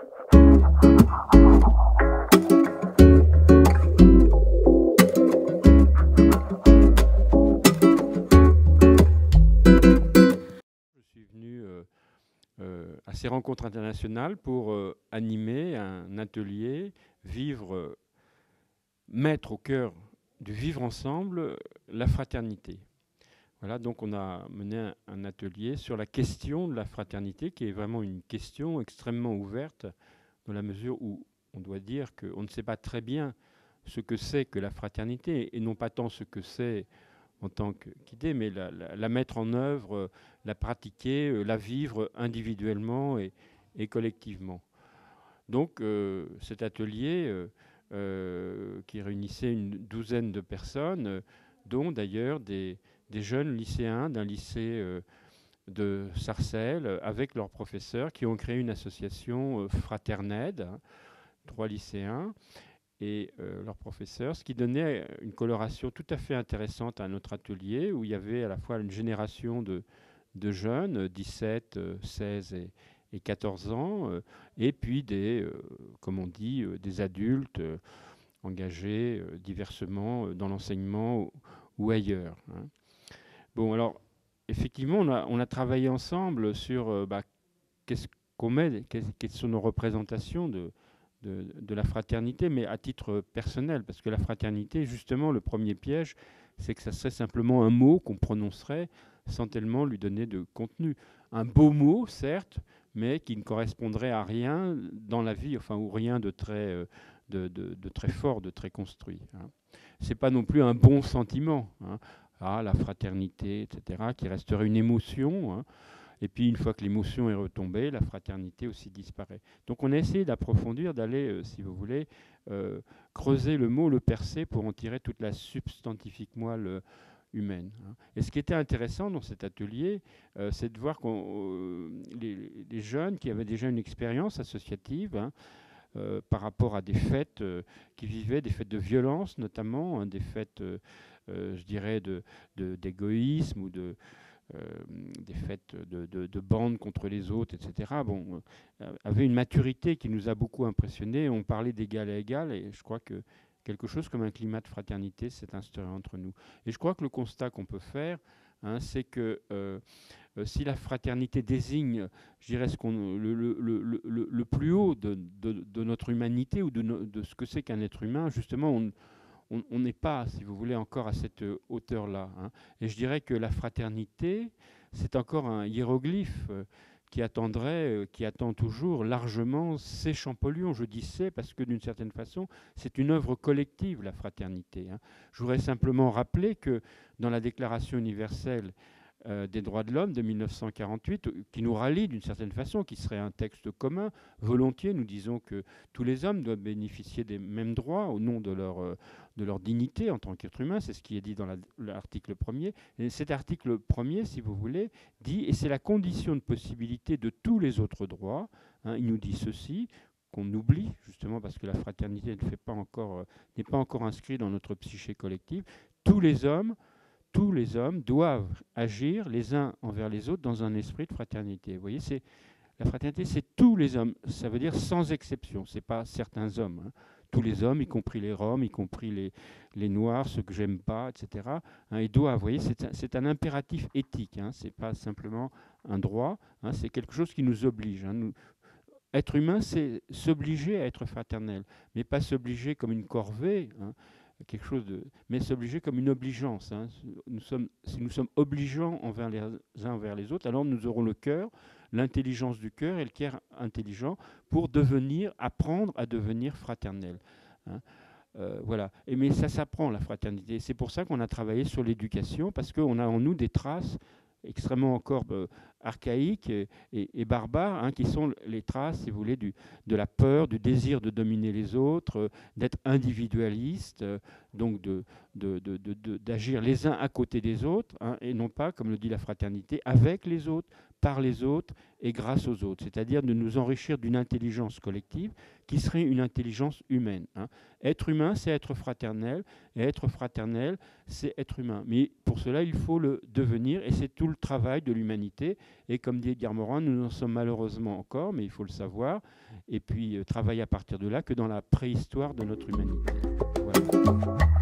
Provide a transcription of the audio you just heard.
Je suis venu à ces rencontres internationales pour animer un atelier, mettre au cœur du vivre ensemble la fraternité. Voilà, donc on a mené un atelier sur la question de la fraternité, qui est vraiment une question extrêmement ouverte, dans la mesure où on doit dire qu'on ne sait pas très bien ce que c'est que la fraternité, et non pas tant ce que c'est en tant qu'idée, mais la mettre en œuvre, la pratiquer, la vivre individuellement et collectivement. Donc cet atelier qui réunissait une douzaine de personnes, dont d'ailleurs des jeunes lycéens d'un lycée de Sarcelles, avec leurs professeurs, qui ont créé une association Fraterned, hein, 3 lycéens, et leurs professeurs, ce qui donnait une coloration tout à fait intéressante à notre atelier, où il y avait à la fois une génération de jeunes, 17, 16 et 14 ans, et puis comme on dit, des adultes engagés diversement dans l'enseignement ou ailleurs, hein. Bon, alors, effectivement, on a travaillé ensemble sur qu'est-ce qu'on met, quelles sont nos représentations de la fraternité, mais à titre personnel, parce que la fraternité, justement, le premier piège, c'est que ça serait simplement un mot qu'on prononcerait sans tellement lui donner de contenu. Un beau mot, certes, mais qui ne correspondrait à rien dans la vie, enfin, ou rien de très, de très fort, de très construit, hein. C'est pas non plus un bon sentiment, hein. Ah, la fraternité, etc., qui resterait une émotion, hein. Et puis, une fois que l'émotion est retombée, la fraternité aussi disparaît. Donc, on a essayé d'approfondir, d'aller, si vous voulez, creuser le mot, le percer, pour en tirer toute la substantifique moelle humaine, hein. Et ce qui était intéressant dans cet atelier, c'est de voir les jeunes qui avaient déjà une expérience associative, hein, par rapport à des fêtes qui vivaient, des fêtes de violence notamment, hein, des fêtes, je dirais, d'égoïsme ou des fêtes de bandes contre les autres, etc., bon, avait une maturité qui nous a beaucoup impressionnés. On parlait d'égal à égal, et je crois que quelque chose comme un climat de fraternité s'est instauré entre nous. Et je crois que le constat qu'on peut faire, hein, c'est que si la fraternité désigne, je dirais, le plus haut de notre humanité, ou de ce que c'est qu'un être humain, justement, on n'est pas, si vous voulez, encore à cette hauteur-là, hein. Et je dirais que la fraternité, c'est encore un hiéroglyphe qui attend toujours largement ses Champollion. Je dis c'est parce que d'une certaine façon, c'est une œuvre collective, la fraternité, hein. Je voudrais simplement rappeler que dans la Déclaration universelle des droits de l'homme de 1948, qui nous rallie d'une certaine façon, qui serait un texte commun. Volontiers, nous disons que tous les hommes doivent bénéficier des mêmes droits au nom de leur dignité en tant qu'être humain. C'est ce qui est dit dans l'article 1er. Et cet article 1er, si vous voulez, dit, et c'est la condition de possibilité de tous les autres droits, hein, il nous dit ceci, qu'on oublie, justement parce que la fraternité n'est pas encore inscrite dans notre psyché collective. Tous les hommes doivent agir les uns envers les autres dans un esprit de fraternité. Vous voyez, la fraternité, c'est tous les hommes. Ça veut dire sans exception. Ce n'est pas certains hommes, hein. Tous les hommes, y compris les Roms, y compris les Noirs, ceux que j'aime pas, etc., hein, ils doivent. Vous voyez, c'est un impératif éthique, hein. Ce n'est pas simplement un droit, hein, c'est quelque chose qui nous oblige, hein. Être humain, c'est s'obliger à être fraternel, mais pas s'obliger comme une corvée, hein, mais s'obliger comme une obligeance, hein. Si nous sommes obligeants envers les uns envers les autres, alors nous aurons le cœur, l'intelligence du cœur et le cœur intelligent pour apprendre à devenir fraternel, hein. Voilà. Mais ça s'apprend, la fraternité. C'est pour ça qu'on a travaillé sur l'éducation, parce qu'on a en nous des traces extrêmement encore archaïques et barbares, hein, qui sont les traces, si vous voulez, de la peur, du désir de dominer les autres, d'être individualiste, donc d'agir les uns à côté des autres, hein, et non pas, comme le dit la fraternité, avec les autres, par les autres et grâce aux autres, c'est-à-dire de nous enrichir d'une intelligence collective qui serait une intelligence humaine. Hein. Être humain, c'est être fraternel, et être fraternel, c'est être humain. Mais pour cela, il faut le devenir, et c'est tout le travail de l'humanité. Et comme dit Edgar Morin, nous en sommes malheureusement encore, mais il faut le savoir, et puis travailler à partir de là, que dans la préhistoire de notre humanité. Voilà.